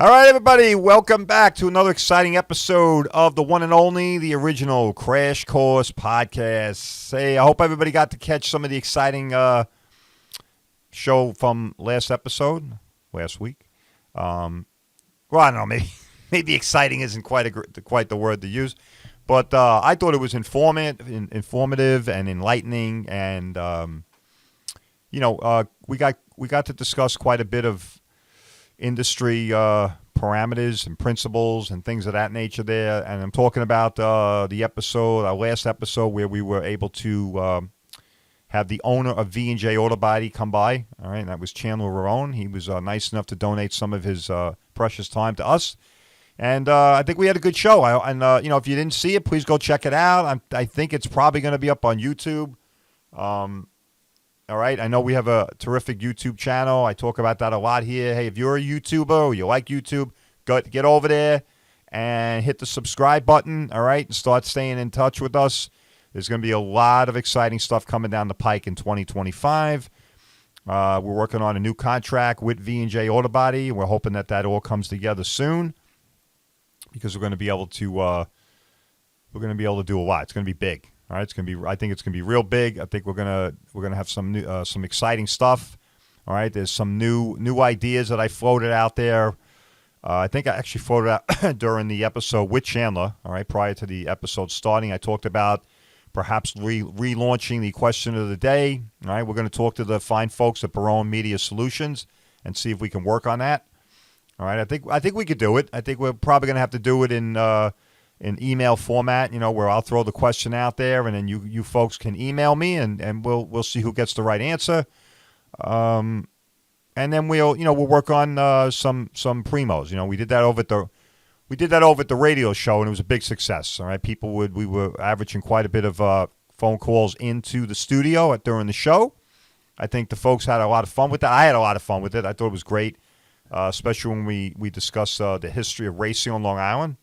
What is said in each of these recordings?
All right, everybody, welcome back to another exciting episode of the one and only, the original Crash Course Podcast. Hey, I hope everybody got to catch some of the exciting show from last week. Well, I don't know, maybe exciting isn't quite the word to use, but I thought it was informative and enlightening, and we got to discuss quite a bit of industry parameters and principles and things of that nature there. And I'm talking about our last episode, where we were able to have the owner of V&J Auto Body come by. All right, and that was Chandler Rowan. He was nice enough to donate some of his precious time to us. And I think we had a good show. If you didn't see it, please go check it out. I think it's probably going to be up on YouTube. All right, I know we have a terrific YouTube channel. I talk about that a lot here. Hey, if you're a YouTuber or you like YouTube, get over there and hit the subscribe button, all right, and start staying in touch with us. There's going to be a lot of exciting stuff coming down the pike in 2025. We're working on a new contract with V&J Auto Body. We're hoping that all comes together soon, because we're going to be able to do a lot. It's going to be big. All right, I think it's gonna be real big. I think we're gonna have some new, some exciting stuff. All right, there's some new ideas that I floated out there. I think I actually floated out during the episode with Chandler. All right, prior to the episode starting, I talked about perhaps relaunching the question of the day. All right, we're going to talk to the fine folks at Barone Media Solutions and see if we can work on that. All right, I think we could do it. I think we're probably going to have to do it in email format, where I'll throw the question out there, and then you folks can email me, and we'll see who gets the right answer. And then we'll work on some primos. We did that over at the radio show, and it was a big success. All right, we were averaging quite a bit of phone calls into the studio during the show. I think the folks had a lot of fun with that. I had a lot of fun with it. I thought it was great, especially when we discussed the history of racing on Long Island.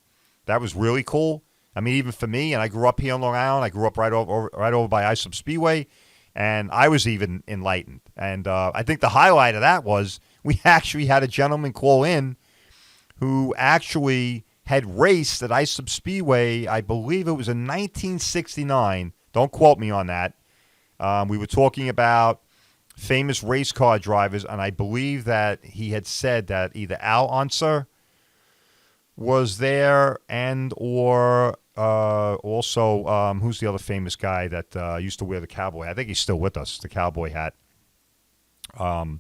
That was really cool. I mean, even for me, and I grew up here on Long Island. I grew up right over by Islip Speedway, and I was even enlightened. And I think the highlight of that was we actually had a gentleman call in who actually had raced at Islip Speedway. I believe it was in 1969. Don't quote me on that. We were talking about famous race car drivers, and I believe that he had said that either Al Unser was there, and or also who's the other famous guy that used to wear the cowboy? I think he's still with us, the cowboy hat. Oh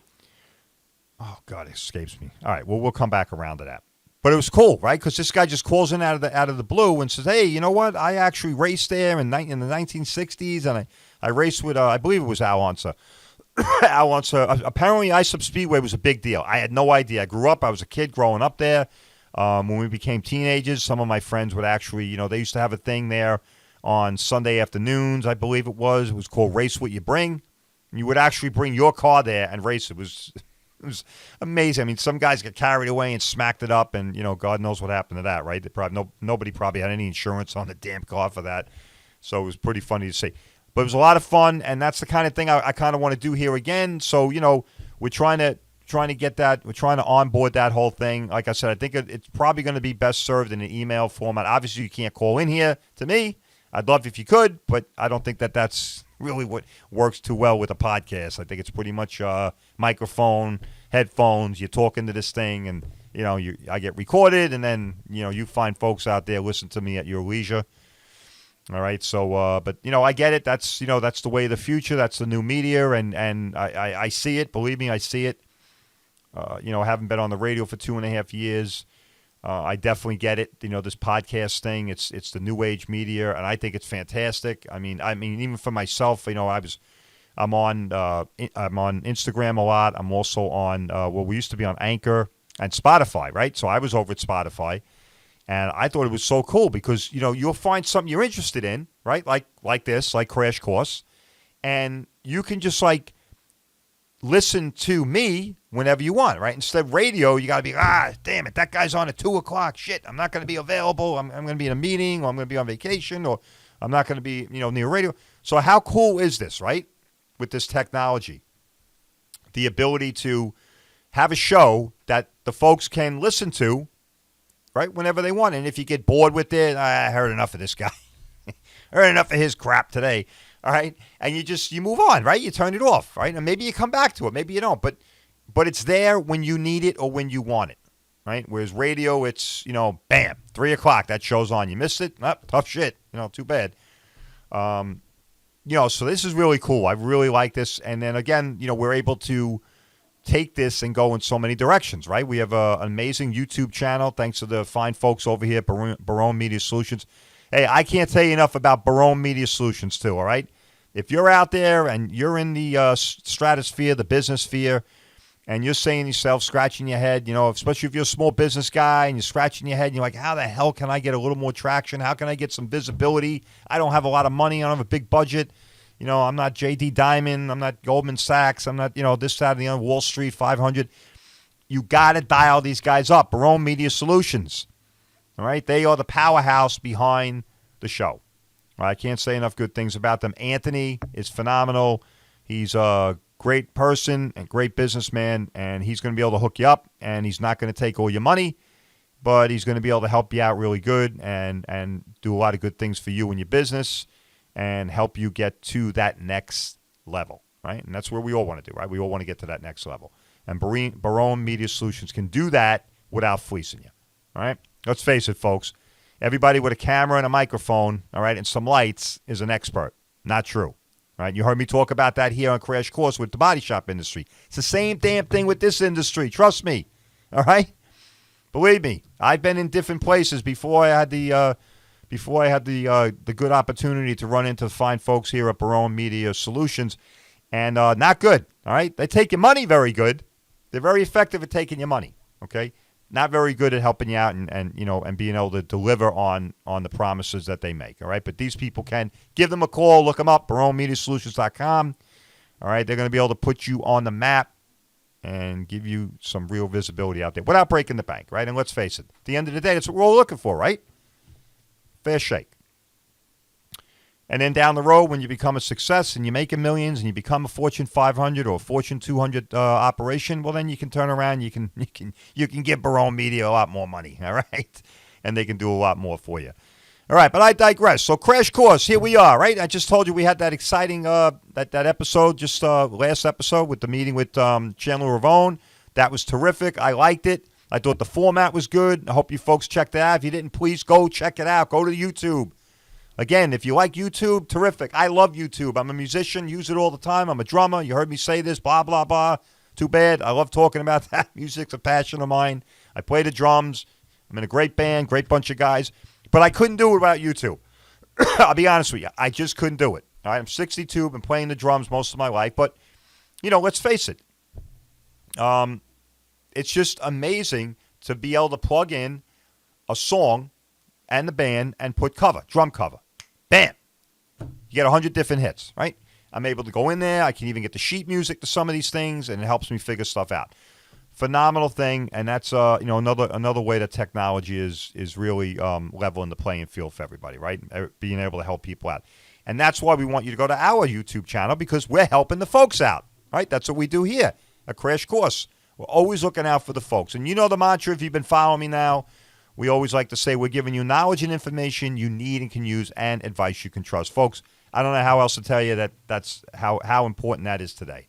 God, it escapes me. All right, well, we'll come back around to that. But it was cool, right? Because this guy just calls in out of the blue and says, "Hey, you know what? I actually raced there in the 1960s, and I raced with I believe it was Al Unser." Al Unser. Apparently, Islip Speedway was a big deal. I had no idea. I was a kid growing up there. When we became teenagers, some of my friends would actually, they used to have a thing there on Sunday afternoons, I believe it was. It was called Race What You Bring. You would actually bring your car there and race. It was amazing. I mean, some guys got carried away and smacked it up, and, God knows what happened to that, right? Nobody probably had any insurance on the damn car for that. So it was pretty funny to see. But it was a lot of fun, and that's the kind of thing I kind of want to do here again. So, we're trying to get that. We're trying to onboard that whole thing. Like I said, I think it's probably going to be best served in an email format. Obviously, you can't call in here to me. I'd love if you could, but I don't think that's really what works too well with a podcast. I think it's pretty much microphone, headphones. You're talking to this thing, and I get recorded, and then you find folks out there listen to me at your leisure. All right, so but I get it. That's that's the way of the future. That's the new media, and I see it. Believe me, I see it. I haven't been on the radio for 2.5 years. I definitely get it. This podcast thing, it's the new age media, and I think it's fantastic. I mean, even for myself, I'm on Instagram a lot. I'm also on we used to be on Anchor and Spotify, right? So I was over at Spotify, and I thought it was so cool because you'll find something you're interested in, right? Like this, like Crash Course, and you can just listen to me whenever you want, right? Instead of radio, you got to be, damn it, that guy's on at 2 o'clock. Shit, I'm not going to be available. I'm going to be in a meeting, or I'm going to be on vacation, or I'm not going to be, near radio. So how cool is this, right? With this technology, the ability to have a show that the folks can listen to, right, whenever they want. And if you get bored with it, I heard enough of this guy. I heard enough of his crap today. All right. And you move on, right? You turn it off, right? And maybe you come back to it. Maybe you don't. But it's there when you need it or when you want it, right? Whereas radio, it's, bam, 3 o'clock, that show's on. You missed it? Tough shit. Too bad. So this is really cool. I really like this. And then again, we're able to take this and go in so many directions, right? We have an amazing YouTube channel thanks to the fine folks over here at Barone Media Solutions. Hey, I can't tell you enough about Barone Media Solutions too, all right? If you're out there and you're in the stratosphere, the business sphere, and you're saying to yourself, scratching your head, especially if you're a small business guy and you're scratching your head and you're like, how the hell can I get a little more traction? How can I get some visibility? I don't have a lot of money. I don't have a big budget. I'm not J.D. Diamond. I'm not Goldman Sachs. I'm not, this, that, and the other, Wall Street 500. You got to dial these guys up. Barone Media Solutions. All right? They are the powerhouse behind the show. I can't say enough good things about them. Anthony is phenomenal. He's a great person and great businessman, and he's going to be able to hook you up, and he's not going to take all your money, but he's going to be able to help you out really good and do a lot of good things for you and your business and help you get to that next level, right? And that's where we all want to do, right? We all want to get to that next level. And Barone Media Solutions can do that without fleecing you, all right? Let's face it, folks. Everybody with a camera and a microphone, all right, and some lights is an expert. Not true. Right, you heard me talk about that here on Crash Course with the body shop industry. It's the same damn thing with this industry. Trust me. All right? Believe me, I've been in different places before I had the good opportunity to run into fine folks here at Barone Media Solutions, and not good. All right? They take your money very good. They're very effective at taking your money. Okay? Not very good at helping you out and being able to deliver on the promises that they make, all right? But these people can. Give them a call. Look them up, baronemediasolutions.com. All right? They're going to be able to put you on the map and give you some real visibility out there without breaking the bank, right? And let's face it, at the end of the day, that's what we're all looking for, right? Fair shake. And then down the road, when you become a success and you're making millions and you become a Fortune 500 or a Fortune 200 operation, well, then you can turn around. You can give Barone Media a lot more money, all right? And they can do a lot more for you. All right, but I digress. So Crash Course, here we are, right? I just told you we had that exciting that episode, just last episode with the meeting with Chandler Ravone. That was terrific. I liked it. I thought the format was good. I hope you folks checked it out. If you didn't, please go check it out. Go to YouTube. Again, if you like YouTube, terrific. I love YouTube. I'm a musician, use it all the time. I'm a drummer. You heard me say this, blah, blah, blah. Too bad. I love talking about that. Music's a passion of mine. I play the drums. I'm in a great band, great bunch of guys. But I couldn't do it without YouTube. I'll be honest with you. I just couldn't do it. All right, I'm 62. Been playing the drums most of my life. But, let's face it. It's just amazing to be able to plug in a song and the band and put drum cover. Bam. You get 100 different hits, right? I'm able to go in there. I can even get the sheet music to some of these things, and it helps me figure stuff out. Phenomenal thing, and that's another way that technology is really leveling the playing field for everybody, right? Being able to help people out. And that's why we want you to go to our YouTube channel, because we're helping the folks out, right? That's what we do here, a Crash Course. We're always looking out for the folks. And you know the mantra, if you've been following me now, we always like to say we're giving you knowledge and information you need and can use and advice you can trust. Folks, I don't know how else to tell you that's how important that is today.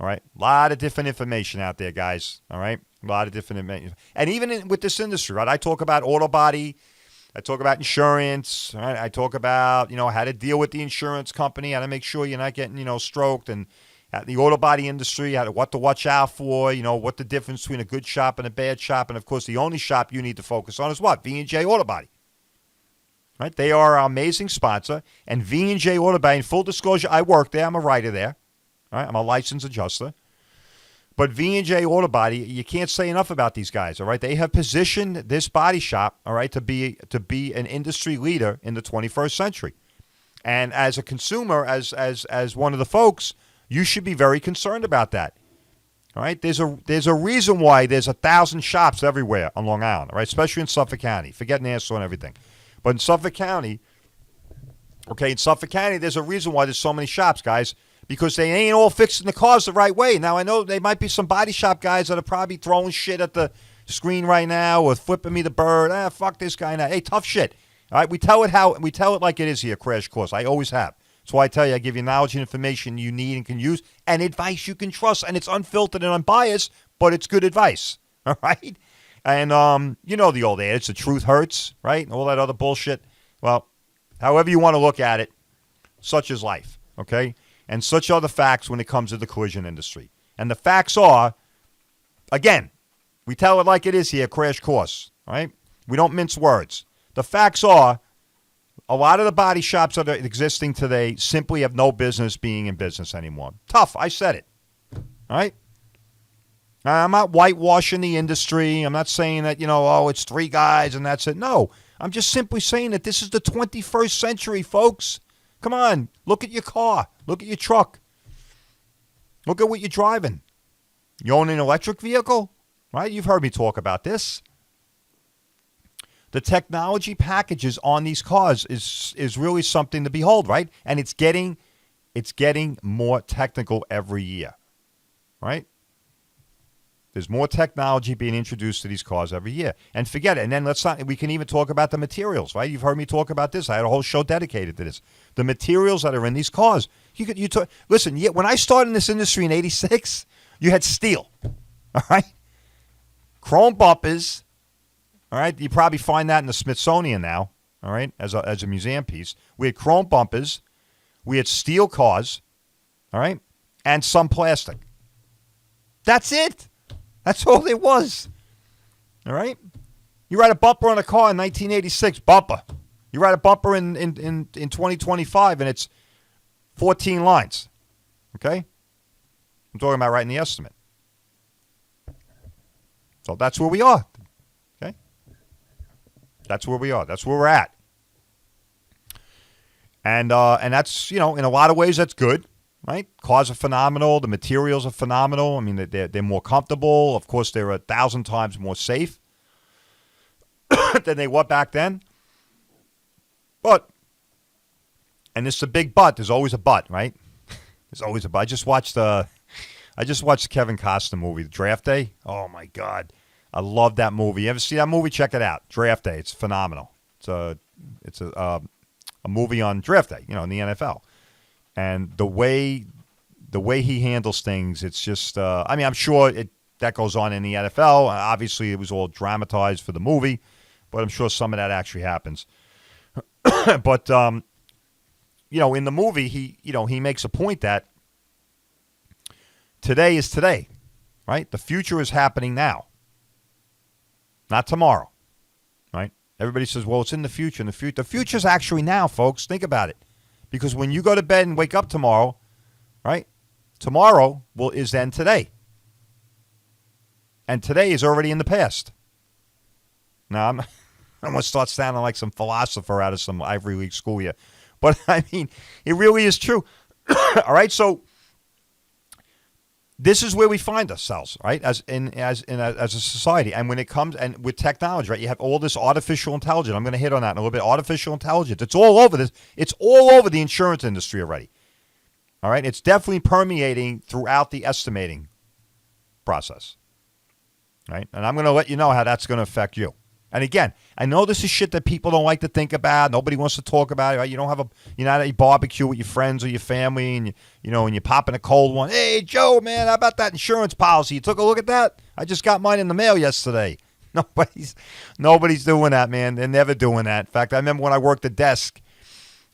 All right? A lot of different information out there, guys. All right? A lot of different information. And even with this industry, right? I talk about auto body. I talk about insurance. All right? I talk about, how to deal with the insurance company, how to make sure you're not getting, stroked, and the auto body industry, what to watch out for, what the difference between a good shop and a bad shop. And, of course, the only shop you need to focus on is what? V&J Auto Body. Right? They are our amazing sponsor. And V&J Auto Body, in full disclosure, I work there. I'm a writer there. All right? I'm a licensed adjuster. But V&J Auto Body, you can't say enough about these guys, all right? They have positioned this body shop, all right, to be an industry leader in the 21st century. And as a consumer, as one of the folks, you should be very concerned about that. All right? There's a reason why there's 1,000 shops everywhere on Long Island, all right? Especially in Suffolk County. Forget Nassau and everything. But in Suffolk County, there's a reason why there's so many shops, guys. because they ain't all fixing the cars the right way. Now, I know there might be some body shop guys that are probably throwing shit at the screen right now or flipping me the bird. Fuck this guy now. Hey, tough shit. All right, we tell it like it is here, Crash Course. I always have. That's why I tell you, I give you knowledge and information you need and can use, and advice you can trust, and it's unfiltered and unbiased, but it's good advice. All right? And you know the old adage, the truth hurts, right? And all that other bullshit. Well, however you want to look at it, such is life, okay? And such are the facts when it comes to the collision industry. And the facts are, again, we tell it like it is here, Crash Course, all right? We don't mince words. The facts are, a lot of the body shops that are existing today simply have no business being in business anymore. Tough, I said it, all right? I'm not whitewashing the industry. I'm not saying that, it's three guys and that's it. No, I'm just simply saying that this is the 21st century, folks. Come on, look at your car. Look at your truck. Look at what you're driving. You own an electric vehicle, right? You've heard me talk about this. The technology packages on these cars is really something to behold, right? And it's getting more technical every year, right? There's more technology being introduced to these cars every year. And forget it. And then we can even talk about the materials, right? You've heard me talk about this. I had a whole show dedicated to this. The materials that are in these cars. Listen, when I started in this industry in 86, you had steel, all right? Chrome bumpers, all right? You probably find that in the Smithsonian now, all right, as a museum piece. We had chrome bumpers. We had steel cars, all right, and some plastic. That's it. That's all it was. All right? You write a bumper on a car in 1986, bumper. You write a bumper in 2025, and it's 14 lines. Okay? I'm talking about writing the estimate. So that's where we are. Okay? That's where we are. That's where we're at. And that's, in a lot of ways, that's good. Right? Cars are phenomenal. The materials are phenomenal. I mean, they're more comfortable. Of course, they're 1,000 times more safe than they were back then. But, and it's a big but. There's always a but, right? There's always a but. I just watched the Kevin Costner movie, Draft Day. Oh, my God. I love that movie. You ever see that movie? Check it out. Draft Day. It's phenomenal. It's a movie on Draft Day, in the NFL. And the way he handles things, it's just, I'm sure that goes on in the NFL. Obviously, it was all dramatized for the movie, but I'm sure some of that actually happens. But, in the movie, he makes a point that today is today, right? The future is happening now, not tomorrow, right? Everybody says, well, it's in the future. The future is actually now, folks. Think about it. Because when you go to bed and wake up tomorrow, right, tomorrow is then today. And today is already in the past. Now, I'm going to start sounding like some philosopher out of some Ivy League school here. But, I mean, it really is true. All right, so this is where we find ourselves, right, as a society. And when it comes, and with technology, right, you have all this artificial intelligence. I'm going to hit on that in a little bit. Artificial intelligence. It's all over this. It's all over the insurance industry already. All right? It's definitely permeating throughout the estimating process. Right? And I'm going to let you know how that's going to affect you. And again, I know this is shit that people don't like to think about. Nobody wants to talk about it. Right? You're not at a barbecue with your friends or your family, and and you're popping a cold one. Hey, Joe, man, how about that insurance policy? You took a look at that? I just got mine in the mail yesterday. Nobody's doing that, man. They're never doing that. In fact, I remember when I worked the desk,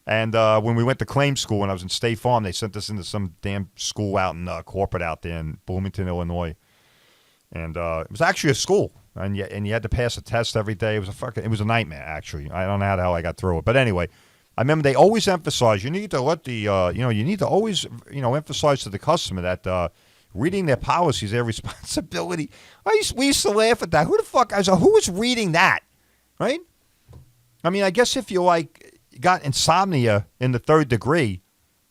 and when we went to claim school when I was in State Farm, they sent us into some damn school out in corporate out there in Bloomington, Illinois, and it was actually a school. And you had to pass a test every day. It was a nightmare, actually. I don't know how the hell I got through it. But anyway, I remember they always emphasize, you need to let you need to always, emphasize to the customer that reading their policy is their responsibility. We used to laugh at that. Who was reading that, right? I mean, I guess if you got insomnia in the 3rd degree,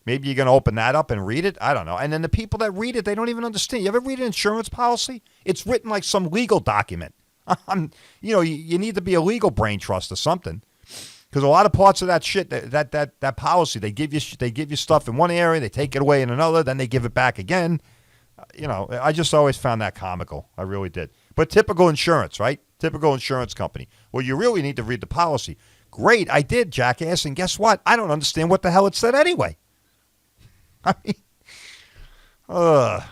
maybe you're going to open that up and read it. I don't know. And then the people that read it, they don't even understand. You ever read an insurance policy? It's written like some legal document. You need to be a legal brain trust or something. Because a lot of parts of that shit, that policy, they give you stuff in one area, they take it away in another, then they give it back again. I just always found that comical. I really did. But typical insurance, right? Typical insurance company. Well, you really need to read the policy. Great, I did, jackass, and guess what? I don't understand what the hell it said anyway. I mean, but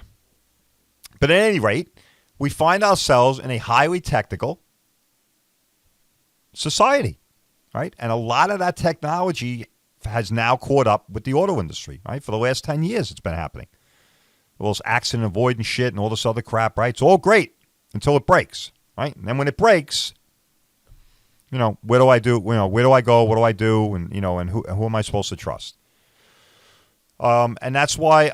at any rate, we find ourselves in a highly technical society, right? And a lot of that technology has now caught up with the auto industry, right? For the last 10 years, it's been happening. All this accident avoidance shit and all this other crap, right? It's all great until it breaks, right? And then when it breaks, where do I do? Where do I go? What do I do? And and who am I supposed to trust? And that's why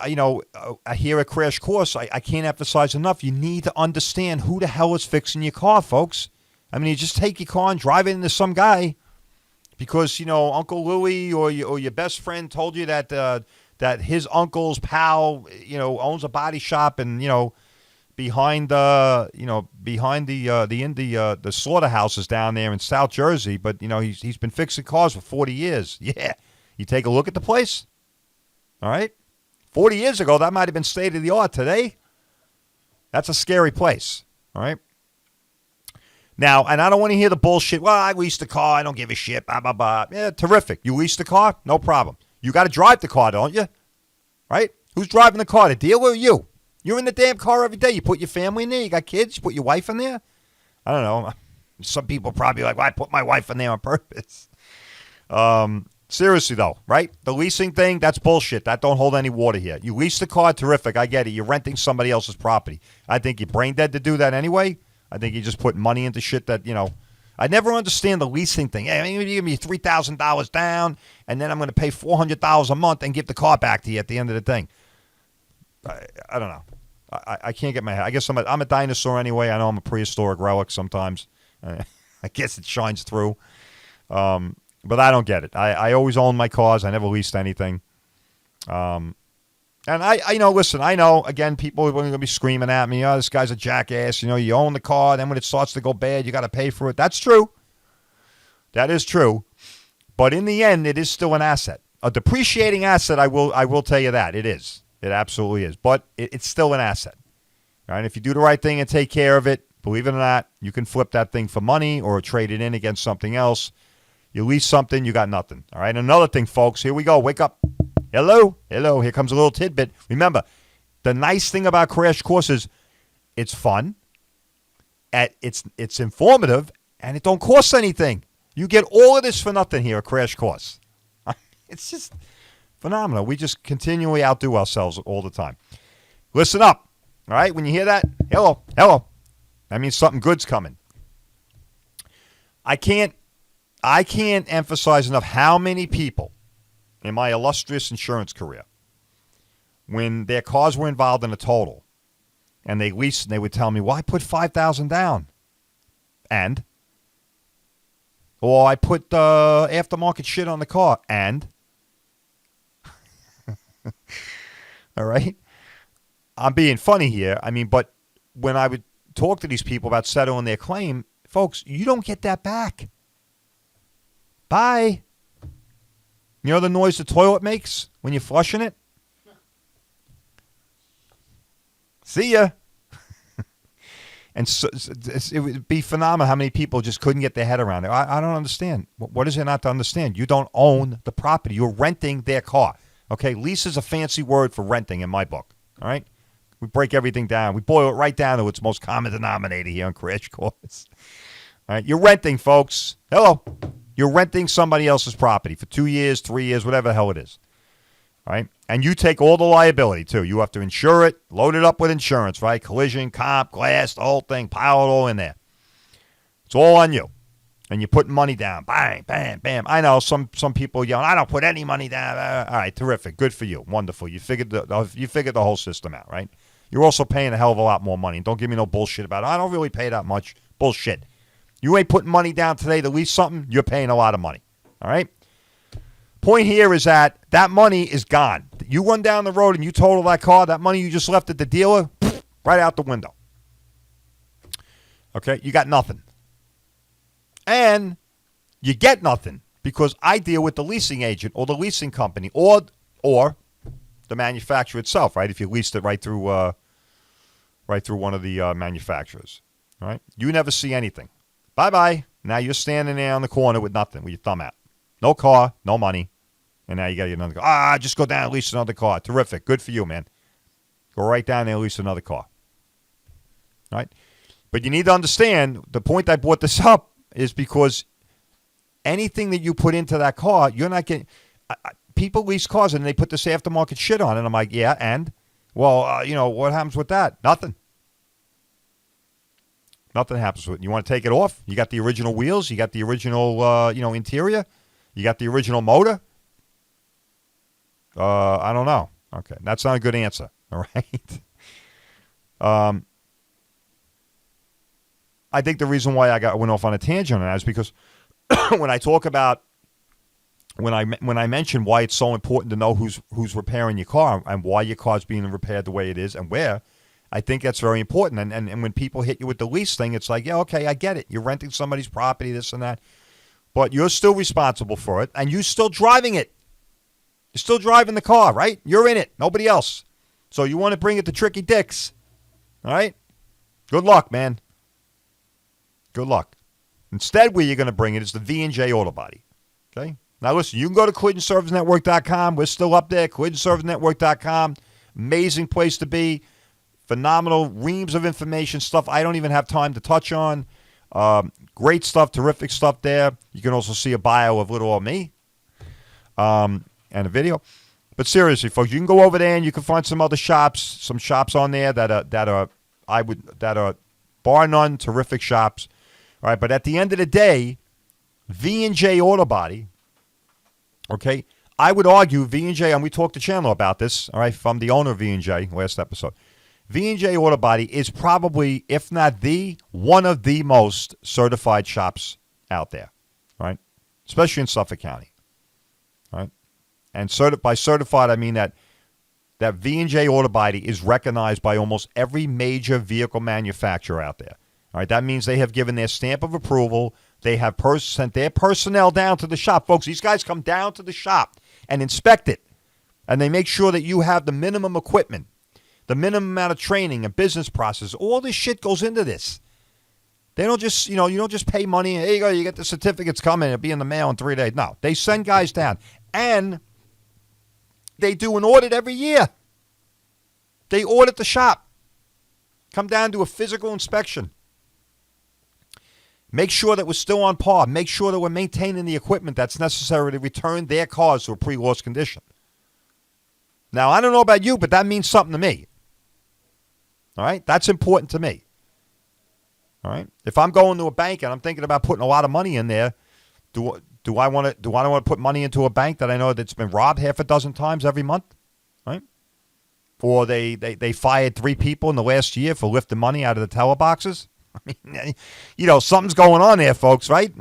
here at Crash Course, I can't emphasize enough. You need to understand who the hell is fixing your car, folks. I mean, you just take your car and drive it into some guy because Uncle Louie or your best friend told you that his uncle's pal owns a body shop and behind the slaughterhouses down there in South Jersey, but he's been fixing cars for 40 years. Yeah, you take a look at the place. All right, 40 years ago that might have been state of the art. Today, that's a scary place. All right. Now, and I don't want to hear the bullshit. Well, I leased the car. I don't give a shit. Blah blah blah. Yeah, terrific. You leased the car, no problem. You got to drive the car, don't you? Right? Who's driving the car? The dealer or you? You're in the damn car every day. You put your family in there. You got kids. You put your wife in there. I don't know. Some people probably like, well, I put my wife in there on purpose. Seriously, though, right? The leasing thing, that's bullshit. That don't hold any water here. You lease the car, terrific. I get it. You're renting somebody else's property. I think you're brain dead to do that anyway. I think you just put money into shit that, I never understand the leasing thing. Hey, you give me $3,000 down, and then I'm going to pay $400 a month and give the car back to you at the end of the thing. I don't know. I can't get my head. I guess I'm a dinosaur anyway. I know I'm a prehistoric relic sometimes. I guess it shines through. But I don't get it. I always own my cars. I never leased anything. And listen, I know, again, people are going to be screaming at me, this guy's a jackass. You own the car, then when it starts to go bad, you got to pay for it. That's true. That is true. But in the end, it is still an asset. A depreciating asset, I will tell you that. It is. It absolutely is. But it's still an asset. All right? If you do the right thing and take care of it, believe it or not, you can flip that thing for money or trade it in against something else. You lease something, you got nothing. All right? Another thing, folks, here we go. Wake up. Hello. Here comes a little tidbit. Remember, the nice thing about Crash Course is it's fun, it's informative, and it don't cost anything. You get all of this for nothing here at Crash Course. It's just phenomenal. We just continually outdo ourselves all the time. Listen up. All right? When you hear that, hello. That means something good's coming. I can't emphasize enough how many people in my illustrious insurance career, when their cars were involved in a total and they leased, and they would tell me, well, I put $5,000 down. Or I put aftermarket shit on the car. And? All right? I'm being funny here. I mean, but when I would talk to these people about settling their claim, folks, you don't get that back. Bye. You know the noise the toilet makes when you're flushing it? See ya. And so it would be phenomenal how many people just couldn't get their head around it. I don't understand. What is there not to understand? You don't own the property. You're renting their car. Okay, lease is a fancy word for renting in my book. All right? We break everything down. We boil it right down to its most common denominator here on Crash Course. All right, you're renting, folks. Hello. You're renting somebody else's property for 2 years, 3 years, whatever the hell it is. All right? And you take all the liability, too. You have to insure it, load it up with insurance, right? Collision, comp, glass, the whole thing, pile it all in there. It's all on you. And you're putting money down. Bang, bam, bam. I know some people yelling, I don't put any money down. All right, terrific. Good for you. Wonderful. You figured the whole system out, right? You're also paying a hell of a lot more money. Don't give me no bullshit about it. I don't really pay that much. Bullshit. You ain't putting money down today to lease something, you're paying a lot of money. All right? Point here is that money is gone. You run down the road and you total that car, that money you just left at the dealer, right out the window. Okay? You got nothing. And you get nothing because I deal with the leasing agent or the leasing company or the manufacturer itself, right? If you leased it right through one of the manufacturers, right? You never see anything. Bye-bye. Now you're standing there on the corner with nothing, with your thumb out. No car, no money. And now you got another car. Just go down and lease another car. Terrific. Good for you, man. Go right down there and lease another car. All right? But you need to understand, the point I brought this up is because anything that you put into that car, you're not getting... people lease cars and they put this aftermarket shit on it. I'm like, yeah, and? Well, what happens with that? Nothing. Nothing happens with it. You want to take it off? You got the original wheels. You got the original, interior. You got the original motor. I don't know. Okay, that's not a good answer. All right. I think the reason why I went off on a tangent on that is because when I talk about when I mention why it's so important to know who's repairing your car and why your car's being repaired the way it is and where, I think that's very important. And when people hit you with the lease thing, it's like, yeah, okay, I get it. You're renting somebody's property, this and that. But you're still responsible for it, and you're still driving it. You're still driving the car, right? You're in it, nobody else. So you want to bring it to Tricky Dick's, all right? Good luck, man. Good luck. Instead, where you're going to bring it is the V&J Auto Body, okay? Now, listen, you can go to CollisionServiceNetwork.com. We're still up there, CollisionServiceNetwork.com. Amazing place to be. Phenomenal, reams of information, stuff I don't even have time to touch on. Great stuff, terrific stuff there. You can also see a bio of little old me and a video. But seriously, folks, you can go over there and you can find some other shops, on there that are bar none terrific shops. All right, but at the end of the day, V&J Auto Body, okay, I would argue V&J, and we talked to Chandler about this, all right, from the owner of V&J last episode. V&J Auto Body is probably, if not one of the most certified shops out there, right? Especially in Suffolk County, right? And by certified, I mean that V&J Auto Body is recognized by almost every major vehicle manufacturer out there. All right, that means they have given their stamp of approval. They have sent their personnel down to the shop. Folks, these guys come down to the shop and inspect it, and they make sure that you have the minimum equipment, the minimum amount of training and business process. All this shit goes into this. They don't just, you don't just pay money. Here you go, you get the certificates coming. It'll be in the mail in 3 days. No, they send guys down. And they do an audit every year. They audit the shop. Come down to a physical inspection. Make sure that we're still on par. Make sure that we're maintaining the equipment that's necessary to return their cars to a pre-loss condition. Now, I don't know about you, but that means something to me. All right? That's important to me. All right? If I'm going to a bank and I'm thinking about putting a lot of money in there, do I want to put money into a bank that I know that's been robbed half a dozen times every month? Right? Or they fired 3 people in the last year for lifting money out of the teller boxes? I mean, something's going on there, folks, right?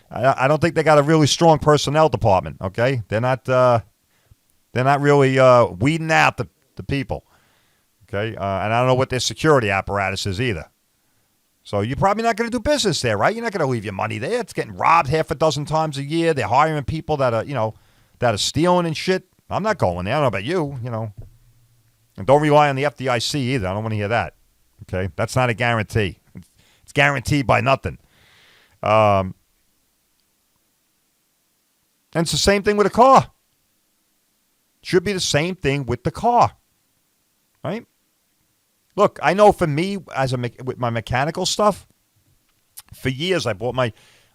I don't think they got a really strong personnel department, okay? They're not really weeding out the people, okay? And I don't know what their security apparatus is either. So you're probably not going to do business there, right? You're not going to leave your money there. It's getting robbed half a dozen times a year. They're hiring people that are stealing and shit. I'm not going there. I don't know about you, And don't rely on the FDIC either. I don't want to hear that, okay? That's not a guarantee. It's guaranteed by nothing. And it's the same thing with a car. Should be the same thing with the car, right? Look, I know for me, with my mechanical stuff, for years I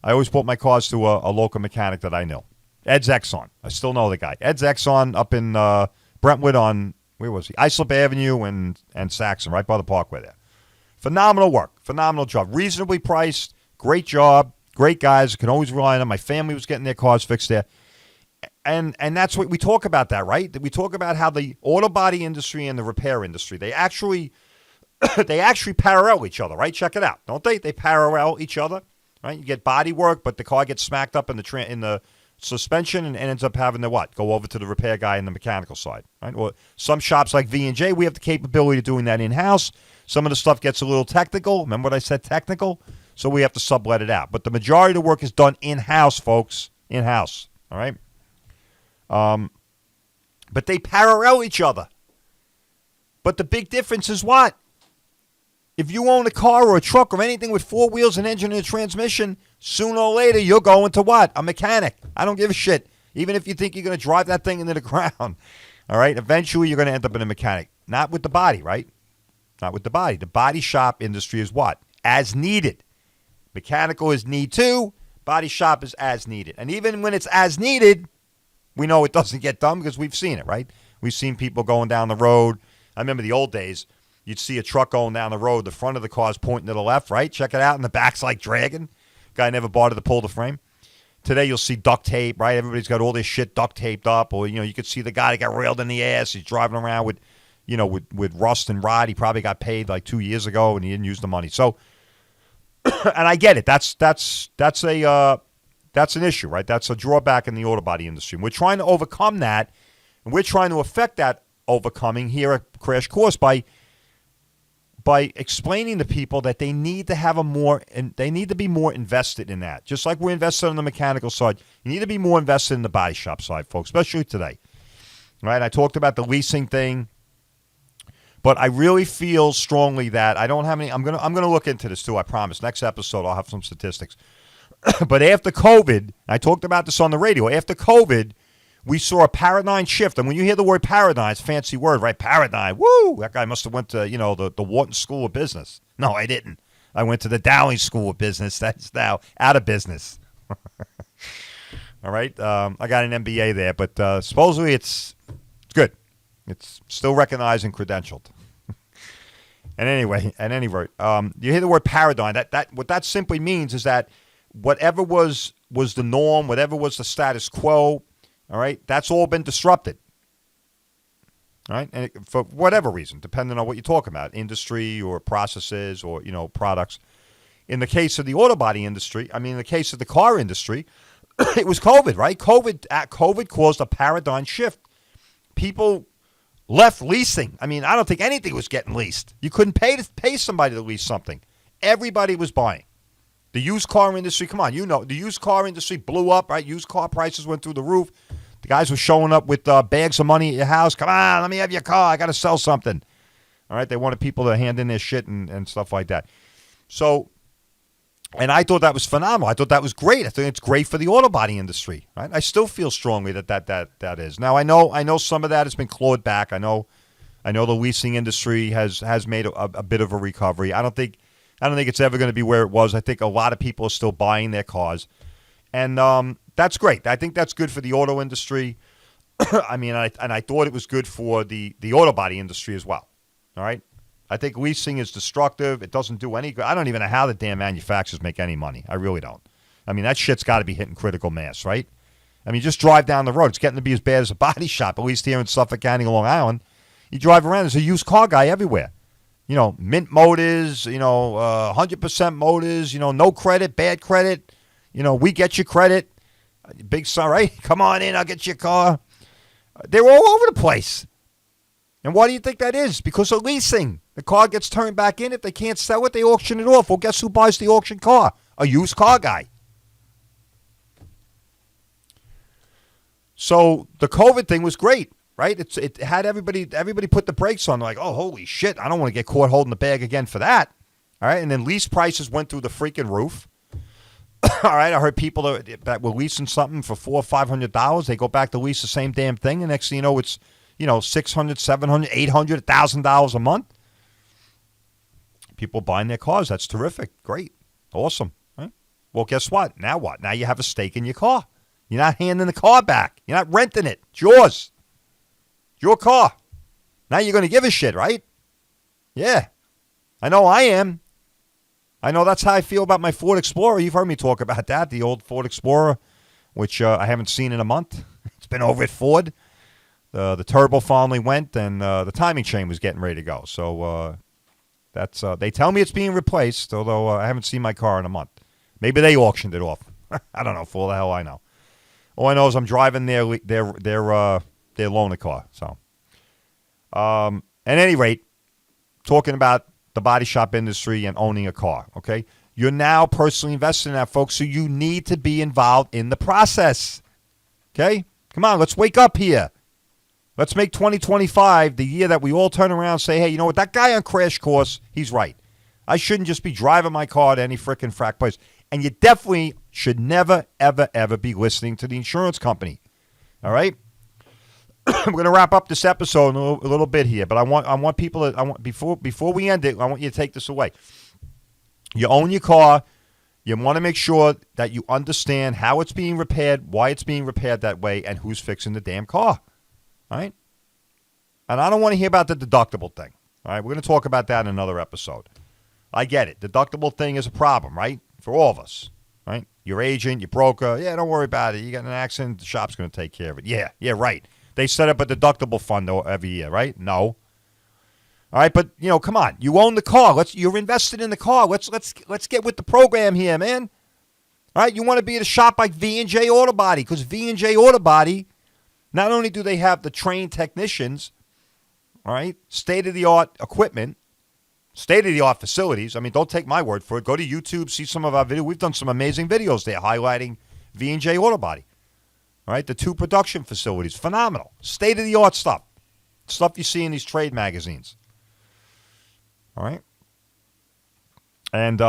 always bought my cars to a local mechanic that I knew. Ed's Exxon. I still know the guy. Ed's Exxon up in Brentwood on, where was he? Islip Avenue and Saxon, right by the Parkway there. Phenomenal work. Phenomenal job. Reasonably priced. Great job. Great guys. Can always rely on them. My family was getting their cars fixed there. And that's what we talk about that, right? We talk about how the auto body industry and the repair industry, they actually parallel each other, right? Check it out, don't they? They parallel each other, right? You get body work, but the car gets smacked up in the suspension and ends up having to go over to the repair guy in the mechanical side, right? Or some shops like V&J, we have the capability of doing that in-house. Some of the stuff gets a little technical. Remember what I said, technical? So we have to sublet it out. But the majority of the work is done in-house, folks. in-house, all right? But they parallel each other. But the big difference is what? If you own a car or a truck or anything with four wheels, an engine, and a transmission, sooner or later you're going to what? A mechanic. I don't give a shit. Even if you think you're going to drive that thing into the ground. All right? Eventually you're going to end up in a mechanic. Not with the body, right? Not with the body. The body shop industry is what? As needed. Mechanical is need to. Body shop is as needed. And even when it's as needed, we know it doesn't get done because we've seen it, right? We've seen people going down the road. I remember the old days. You'd see a truck going down the road. The front of the car's pointing to the left, right? Check it out. And the back's like dragging. Guy never bothered to pull the frame. Today you'll see duct tape, right? Everybody's got all this shit duct taped up. Or, you could see the guy that got railed in the ass. He's driving around with, with rust and rot. He probably got paid like 2 years ago and he didn't use the money. So, and I get it. That's an issue, right? That's a drawback in the auto body industry. And we're trying to overcome that. And we're trying to affect that overcoming here at Crash Course by explaining to people that they need to have they need to be more invested in that. Just like we're invested on the mechanical side, you need to be more invested in the body shop side, folks, especially today. Right? I talked about the leasing thing, but I really feel strongly that I don't have any. I'm gonna look into this too. I promise. Next episode, I'll have some statistics. But after COVID, I talked about this on the radio. After COVID, we saw a paradigm shift. And when you hear the word paradigm, it's a fancy word, right? Paradigm. Woo! That guy must have went to, the Wharton School of Business. No, I didn't. I went to the Dowling School of Business. That's now out of business. All right? I got an MBA there, but supposedly it's good. It's still recognized and credentialed. And anyway, at any rate, you hear the word paradigm. What that simply means is that whatever was the norm, whatever was the status quo, all right, that's all been disrupted. All right, and for whatever reason, depending on what you're talking about, industry or processes or, products. In the case of the auto body industry, in the case of the car industry, it was COVID, right? COVID caused a paradigm shift. People left leasing. I don't think anything was getting leased. You couldn't pay somebody to lease something. Everybody was buying. The used car industry, come on, the used car industry blew up, right? Used car prices went through the roof. The guys were showing up with bags of money at your house. Come on, let me have your car. I got to sell something. All right, they wanted people to hand in their shit and stuff like that. So, and I thought that was phenomenal. I thought that was great. I think it's great for the auto body industry, right? I still feel strongly that is. Now, I know some of that has been clawed back. I know the leasing industry has made a bit of a recovery. I don't think it's ever going to be where it was. I think a lot of people are still buying their cars. And that's great. I think that's good for the auto industry. I thought it was good for the auto body industry as well. All right? I think leasing is destructive. It doesn't do any good. I don't even know how the damn manufacturers make any money. I really don't. That shit's got to be hitting critical mass, right? Just drive down the road. It's getting to be as bad as a body shop, at least here in Suffolk County, Long Island. You drive around, there's a used car guy everywhere. Mint motors, 100% motors, no credit, bad credit. We get your credit. Big son, right? Come on in, I'll get your car. They're all over the place. And why do you think that is? Because of leasing. The car gets turned back in. If they can't sell it, they auction it off. Well, guess who buys the auction car? A used car guy. So the COVID thing was great, right? It had everybody put the brakes on. They're like, oh, holy shit, I don't want to get caught holding the bag again for that. All right, and then lease prices went through the freaking roof. All right, I heard people that were leasing something for $400 or $500. They go back to lease the same damn thing. The next thing you know, it's $600, $700, $800, $1,000 a month. People buying their cars. That's terrific. Great. Awesome. Right? Well, guess what? Now what? Now you have a stake in your car. You're not handing the car back. You're not renting it. It's yours. It's your car. Now you're going to give a shit, right? Yeah. I know I am. I know that's how I feel about my Ford Explorer. You've heard me talk about that, the old Ford Explorer, which I haven't seen in a month. It's been over at Ford. The turbo finally went, and the timing chain was getting ready to go. So that's they tell me it's being replaced, although I haven't seen my car in a month. Maybe they auctioned it off. I don't know. For all the hell I know. All I know is I'm driving their loaner car. So, at any rate, talking about the body shop industry and owning a car, okay? You're now personally invested in that, folks, so you need to be involved in the process. Okay? Come on, let's wake up here. Let's make 2025 the year that we all turn around and say, hey, you know what? That guy on Crash Course, he's right. I shouldn't just be driving my car to any freaking frack place. And you definitely should never, ever, ever be listening to the insurance company. All right? We're going to wrap up this episode in a little bit here, but I want people to, before we end it, I want you to take this away. You own your car. You want to make sure that you understand how it's being repaired, why it's being repaired that way, and who's fixing the damn car. All right? And I don't want to hear about the deductible thing. All right? We're going to talk about that in another episode. I get it. Deductible thing is a problem, right? For all of us, right? Your agent, your broker, yeah, don't worry about it. You got an accident, the shop's going to take care of it. Yeah, right. They set up a deductible fund every year, right? No. All right, but come on. You own the car. You're invested in the car. Let's get with the program here, man. All right, you want to be at a shop like V&J Auto Body, because V&J Auto Body, not only do they have the trained technicians, all right, state-of-the-art equipment, state-of-the-art facilities. I mean, don't take my word for it. Go to YouTube, see some of our videos. We've done some amazing videos there highlighting V&J Auto Body. All right, the 2 production facilities, phenomenal. State-of-the-art stuff. Stuff you see in these trade magazines. All right? And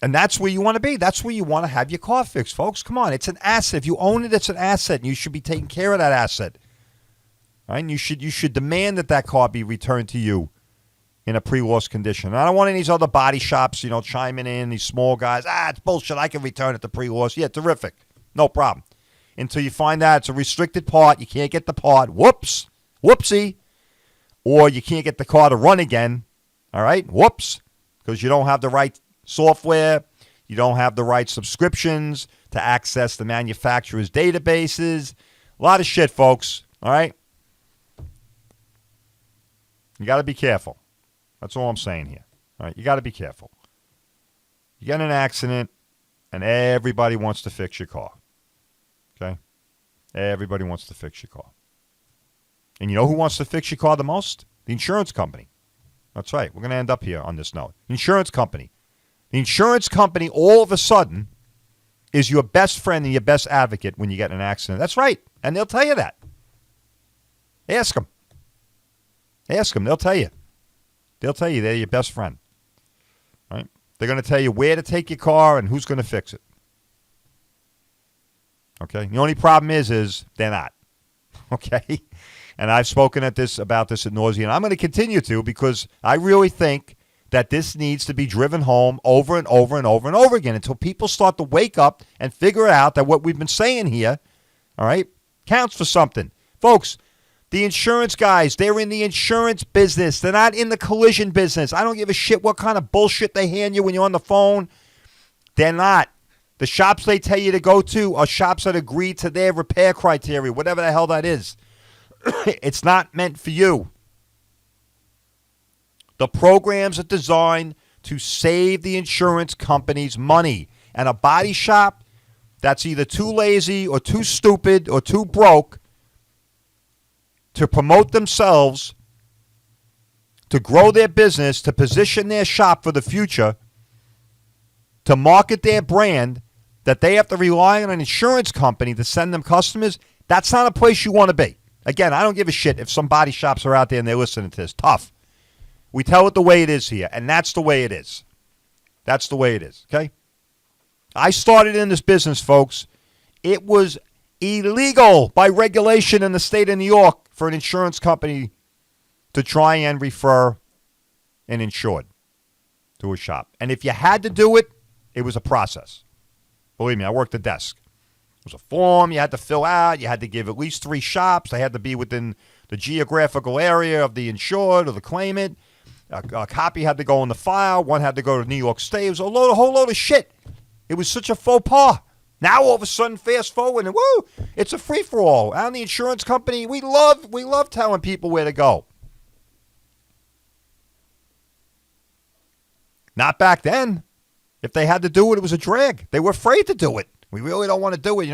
that's where you want to be. That's where you want to have your car fixed, folks. Come on, it's an asset. If you own it, it's an asset, and you should be taking care of that asset. All right? And you should demand that car be returned to you in a pre-loss condition. And I don't want any of these other body shops, chiming in, these small guys. It's bullshit. I can return it to pre-loss. Yeah, terrific. No problem. Until you find out it's a restricted part, you can't get the part. Whoops. Whoopsie. Or you can't get the car to run again. All right? Whoops. Because you don't have the right software. You don't have the right subscriptions to access the manufacturer's databases. A lot of shit, folks. All right? You got to be careful. That's all I'm saying here. All right? You got to be careful. You get in an accident, and everybody wants to fix your car. Okay? Everybody wants to fix your car. And you know who wants to fix your car the most? The insurance company. That's right. We're going to end up here on this note. Insurance company. The insurance company all of a sudden is your best friend and your best advocate when you get in an accident. That's right. And they'll tell you that. Ask them. Ask them. They'll tell you. They'll tell you they're your best friend. Right? They're going to tell you where to take your car and who's going to fix it. Okay? The only problem is they're not. Okay? And I've spoken about this at nauseam, and I'm going to continue to, because I really think that this needs to be driven home over and over and over and over again until people start to wake up and figure out that what we've been saying here, all right, counts for something. Folks, the insurance guys, they're in the insurance business. They're not in the collision business. I don't give a shit what kind of bullshit they hand you when you're on the phone. They're not. The shops they tell you to go to are shops that agree to their repair criteria, whatever the hell that is. It's not meant for you. The programs are designed to save the insurance companies money. And a body shop that's either too lazy or too stupid or too broke to promote themselves, to grow their business, to position their shop for the future, to market their brand, that they have to rely on an insurance company to send them customers, that's not a place you want to be. Again, I don't give a shit if some body shops are out there and they're listening to this. Tough. We tell it the way it is here, and that's the way it is. That's the way it is, okay? I started in this business, folks. It was illegal by regulation in the state of New York for an insurance company to try and refer an insured to a shop. And if you had to do it, it was a process. Believe me, I worked the desk. It was a form you had to fill out. You had to give at least 3 shops. They had to be within the geographical area of the insured or the claimant. A copy had to go in the file. One had to go to New York State. It was a whole load of shit. It was such a faux pas. Now all of a sudden, fast forward, and woo, it's a free-for-all. And the insurance company, we love telling people where to go. Not back then. If they had to do it, it was a drag. They were afraid to do it. We really don't want to do it.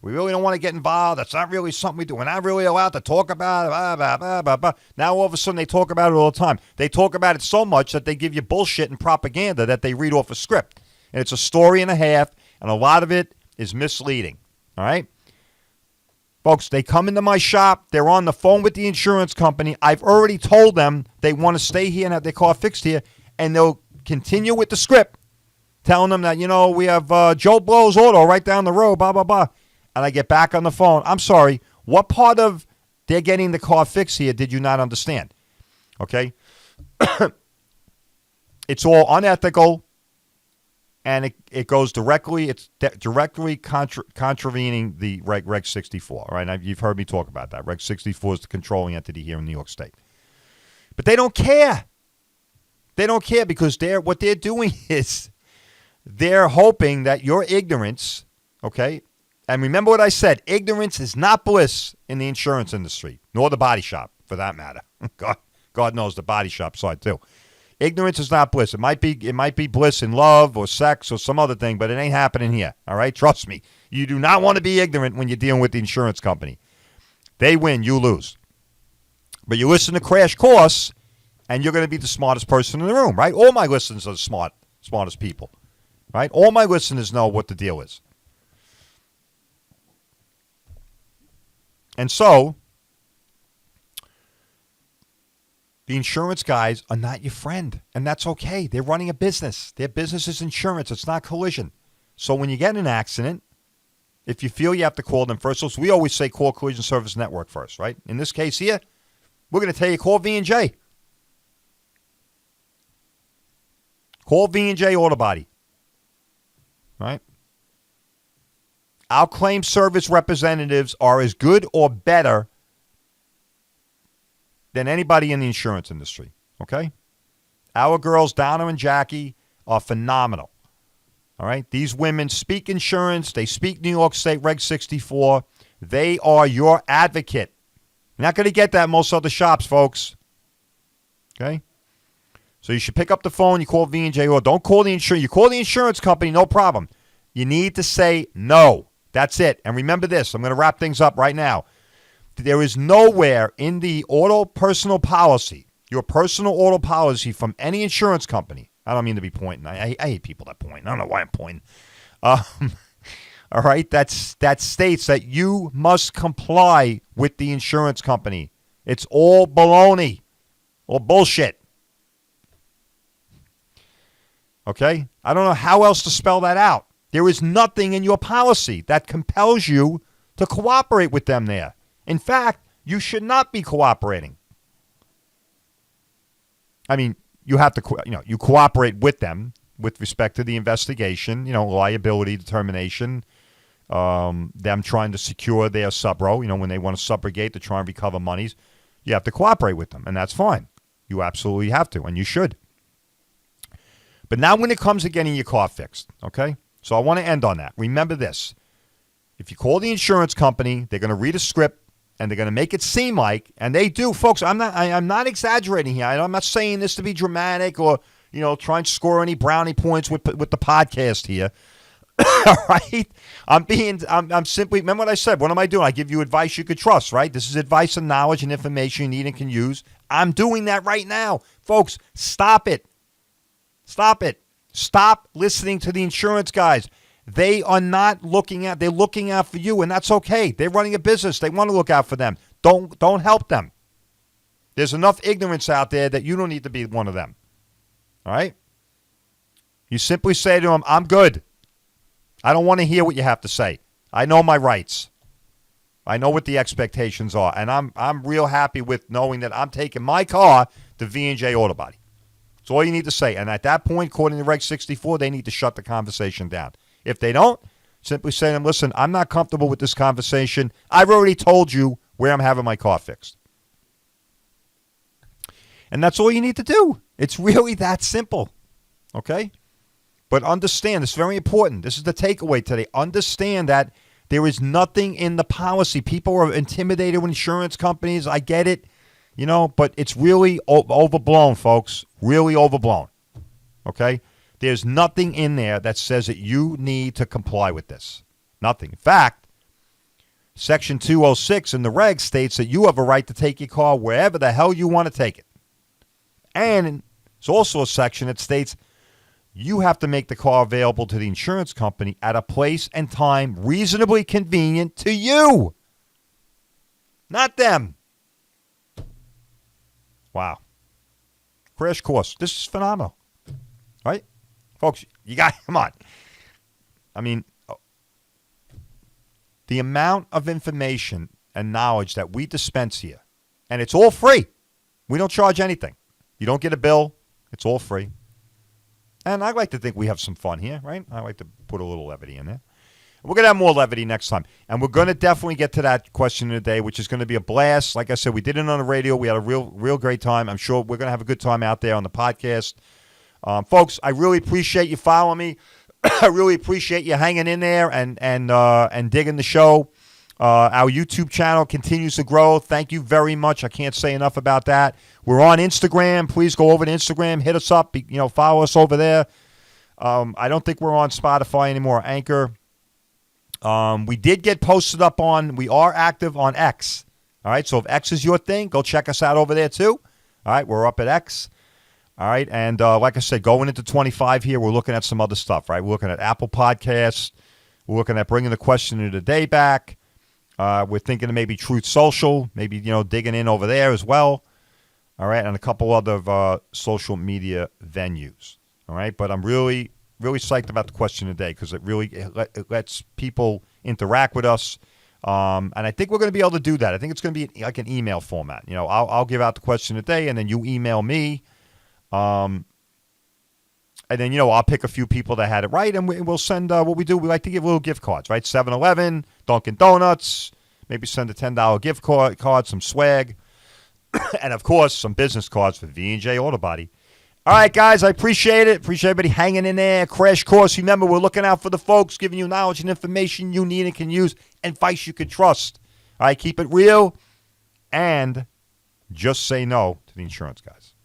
We really don't want to get involved. That's not really something we do. We're not really allowed to talk about it. Blah, blah, blah, blah, blah. Now all of a sudden they talk about it all the time. They talk about it so much that they give you bullshit and propaganda that they read off a script. And it's a story and a half, and a lot of it is misleading. All right? Folks, they come into my shop. They're on the phone with the insurance company. I've already told them they want to stay here and have their car fixed here, and they'll continue with the script, telling them that, we have Joe Blow's Auto right down the road, blah, blah, blah. And I get back on the phone. I'm sorry, what part of they're getting the car fixed here did you not understand? Okay? It's all unethical. And it goes directly, directly contravening the Reg 64. All right, now, you've heard me talk about that. Reg 64 is the controlling entity here in New York State. But they don't care. They don't care because what they're doing is they're hoping that your ignorance, okay, and remember what I said, ignorance is not bliss in the insurance industry, nor the body shop, for that matter. God knows the body shop side, too. Ignorance is not bliss. It might be bliss in love or sex or some other thing, but it ain't happening here. All right? Trust me. You do not want to be ignorant when you're dealing with the insurance company. They win, you lose. But you listen to Crash Course, and you're going to be the smartest person in the room, right? All my listeners are the smartest people, right? All my listeners know what the deal is. And so, the insurance guys are not your friend, and that's okay. They're running a business. Their business is insurance. It's not collision. So when you get in an accident, if you feel you have to call them first, so we always say call Collision Service Network first, right? In this case here, we're going to tell you call V&J. Call V&J Auto Body, right? Our claim service representatives are as good or better than anybody in the insurance industry, okay? Our girls, Donna and Jackie, are phenomenal, all right? These women speak insurance. They speak New York State Reg 64. They are your advocate. You're not going to get that in most other shops, folks, okay? So you should pick up the phone. You call V&J, or don't call the insurance. You call the insurance company, no problem. You need to say no. That's it. And remember this. I'm going to wrap things up right now. There is nowhere in the auto personal policy, your personal auto policy from any insurance company. I don't mean to be pointing. I hate people that point. I don't know why I'm pointing. All right, that states that you must comply with the insurance company. It's all baloney or bullshit. Okay? I don't know how else to spell that out. There is nothing in your policy that compels you to cooperate with them there. In fact, you should not be cooperating. I mean, you have to, you cooperate with them with respect to the investigation, liability determination, them trying to secure their subro, when they want to subrogate to try and recover monies. You have to cooperate with them, and that's fine. You absolutely have to, and you should. But now when it comes to getting your car fixed, okay? So I want to end on that. Remember this. If you call the insurance company, they're going to read a script, and they're going to make it seem like, and they do, folks. I'm not exaggerating here. I'm not saying this to be dramatic or trying to score any brownie points with the podcast here. All right, I'm simply. Remember what I said. What am I doing? I give you advice you could trust. Right. This is advice and knowledge and information you need and can use. I'm doing that right now, folks. Stop it. Stop it. Stop listening to the insurance guys. They are not looking out. They're looking out for you, and that's okay. They're running a business. They want to look out for them. Don't help them. There's enough ignorance out there that you don't need to be one of them. All right? You simply say to them, I'm good. I don't want to hear what you have to say. I know my rights. I know what the expectations are, and I'm real happy with knowing that I'm taking my car to V&J Auto Body. That's all you need to say. And at that point, according to Reg 64, they need to shut the conversation down. If they don't, simply say to them, listen, I'm not comfortable with this conversation. I've already told you where I'm having my car fixed. And that's all you need to do. It's really that simple. Okay? But understand, it's very important. This is the takeaway today. Understand that there is nothing in the policy. People are intimidated with insurance companies. I get it. But it's really overblown, folks. Really overblown. Okay? There's nothing in there that says that you need to comply with this. Nothing. In fact, Section 206 in the reg states that you have a right to take your car wherever the hell you want to take it. And it's also a section that states you have to make the car available to the insurance company at a place and time reasonably convenient to you, not them. Wow. Crash course. This is phenomenal. Right? Folks, you got, come on. I mean, the amount of information and knowledge that we dispense here, and it's all free. We don't charge anything. You don't get a bill. It's all free. And I like to think we have some fun here, right? I like to put a little levity in there. We're going to have more levity next time. And we're going to definitely get to that question of the day, which is going to be a blast. Like I said, we did it on the radio. We had a real great time. I'm sure we're going to have a good time out there on the podcast. Folks, I really appreciate you following me. I really appreciate you hanging in there and digging the show. Our YouTube channel continues to grow. Thank you very much. I can't say enough about that. We're on Instagram. Please go over to Instagram. Hit us up. Follow us over there. I don't think we're on Spotify anymore. Anchor. We did get posted up on. We are active on X. All right. So if X is your thing, go check us out over there too. All right. We're up at X. All right. And like I said, going into 25 here, we're looking at some other stuff. Right. We're looking at Apple Podcasts. We're looking at bringing the question of the day back. We're thinking of maybe Truth Social, maybe, digging in over there as well. All right, and a couple other social media venues. All right, but I'm really, really psyched about the question today because it lets people interact with us. And I think we're going to be able to do that. I think it's going to be like an email format. I'll give out the question today, and then you email me. And then, I'll pick a few people that had it right, and we'll send what we do. We like to give little gift cards, right? 7-Eleven, Dunkin' Donuts, maybe send a $10 gift card, some swag, and, of course, some business cards for V&J Auto Body. All right, guys, I appreciate it. Appreciate everybody hanging in there. Crash course. Remember, we're looking out for the folks, giving you knowledge and information you need and can use, advice you can trust. All right, keep it real, and just say no to the insurance guys.